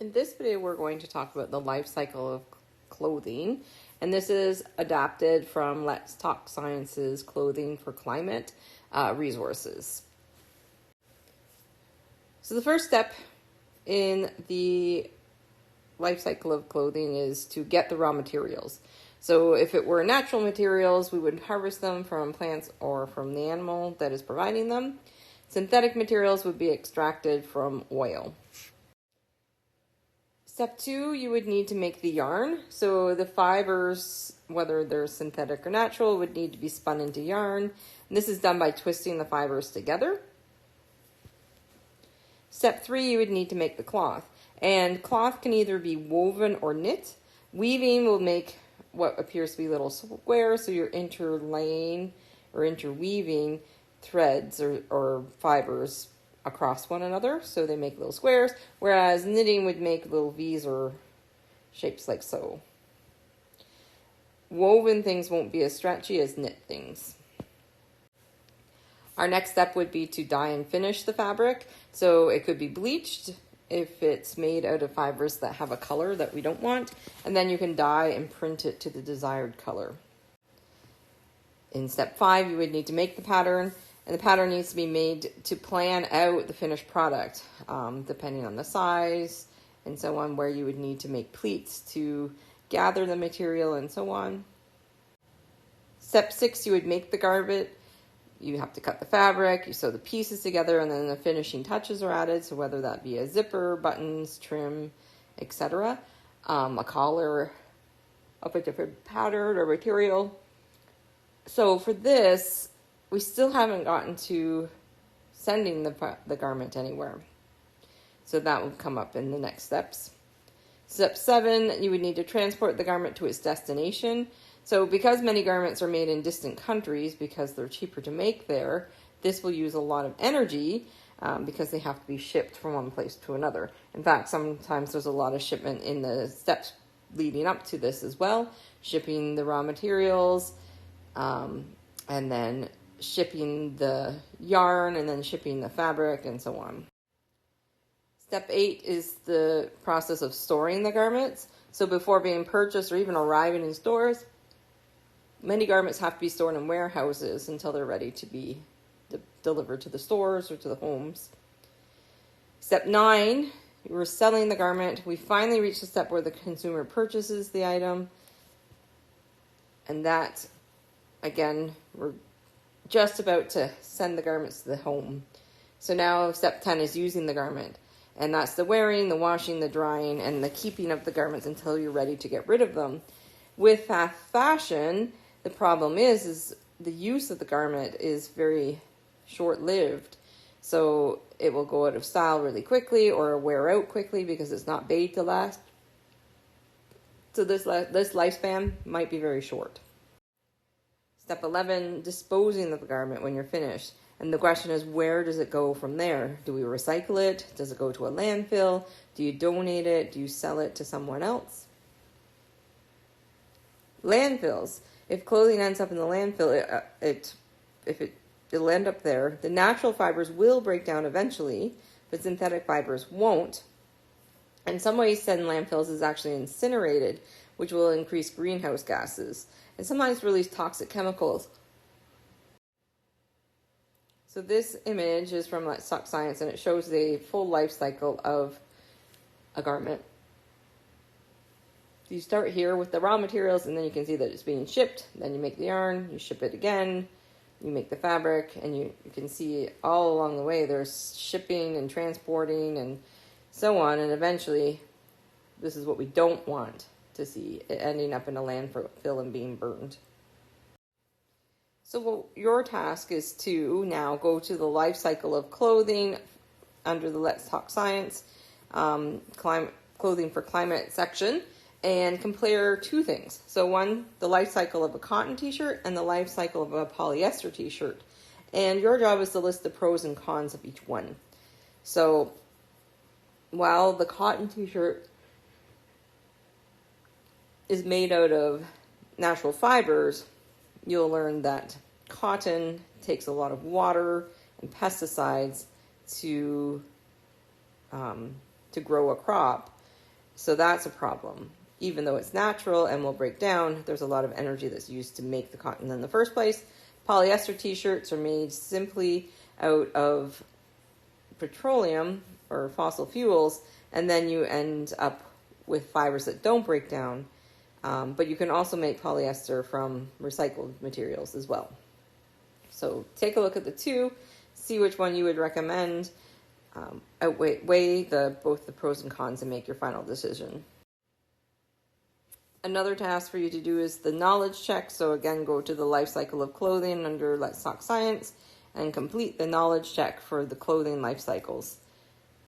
In this video, we're going to talk about the life cycle of clothing, and this is adapted from Let's Talk Science's Clothing for Climate resources. So the first step in the life cycle of clothing is to get the raw materials. So if it were natural materials, we would harvest them from plants or from the animal that is providing them. Synthetic materials would be extracted from oil. Step 2, you would need to make the yarn. So the fibers, whether they're synthetic or natural, would need to be spun into yarn. And this is done by twisting the fibers together. Step 3, you would need to make the cloth. And cloth can either be woven or knit. Weaving will make what appears to be little squares, so you're interlaying or interweaving threads or fibers across one another, so they make little squares, whereas knitting would make little V's or shapes like so. Woven things won't be as stretchy as knit things. Our next step would be to dye and finish the fabric. So it could be bleached if it's made out of fibers that have a color that we don't want, and then you can dye and print it to the desired color. In step 5, you would need to make the pattern. And the pattern needs to be made to plan out the finished product, depending on the size and so on, where you would need to make pleats to gather the material and so on. Step 6, you would make the garment. You have to cut the fabric, you sew the pieces together, and then the finishing touches are added. So whether that be a zipper, buttons, trim, etc., a collar of a different pattern or material. So for this, we still haven't gotten to sending the garment anywhere. So that will come up in the next steps. Step 7, you would need to transport the garment to its destination. So because many garments are made in distant countries because they're cheaper to make there, this will use a lot of energy because they have to be shipped from one place to another. In fact, sometimes there's a lot of shipment in the steps leading up to this as well. Shipping the raw materials, and then shipping the yarn, and then shipping the fabric, and so on. Step 8 is the process of storing the garments. So before being purchased or even arriving in stores, many garments have to be stored in warehouses until they're ready to be delivered to the stores or to the homes. Step 9, we're selling the garment. We finally reach the step where the consumer purchases the item. And that, again, we're just about to send the garments to the home. So now step 10 is using the garment. And that's the wearing, the washing, the drying, and the keeping of the garments until you're ready to get rid of them. With fast fashion, the problem is the use of the garment is very short-lived. So it will go out of style really quickly or wear out quickly because it's not made to last. So this lifespan might be very short. Step 11, disposing of the garment when you're finished. And the question is, where does it go from there? Do we recycle it? Does it go to a landfill? Do you donate it? Do you sell it to someone else? Landfills. If clothing ends up in the landfill, it'll end up there. The natural fibers will break down eventually, but synthetic fibers won't. And some ways said in landfills is actually incinerated, which will increase greenhouse gases and sometimes release toxic chemicals. So this image is from Let's Talk Science, and it shows the full life cycle of a garment. You start here with the raw materials, and then you can see that it's being shipped. Then you make the yarn, you ship it again, you make the fabric, and you can see all along the way there's shipping and transporting and so on, and eventually this is what we don't want to see, it ending up in a landfill and being burned. So your task is to now go to the life cycle of clothing under the Let's Talk Science Clothing for Climate section and compare two things. So one, the life cycle of a cotton t-shirt and the life cycle of a polyester t-shirt. And your job is to list the pros and cons of each one. So while the cotton t-shirt is made out of natural fibers, you'll learn that cotton takes a lot of water and pesticides to grow a crop, So that's a problem. Even though it's natural and will break down, there's a lot of energy that's used to make the cotton in the first place. Polyester t-shirts are made simply out of petroleum or fossil fuels, and then you end up with fibers that don't break down. But you can also make polyester from recycled materials as well. So take a look at the two, see which one you would recommend, weigh both the pros and cons, and make your final decision. Another task for you to do is the knowledge check. So again, go to the life cycle of clothing under Let's Talk Science and complete the knowledge check for the clothing life cycles.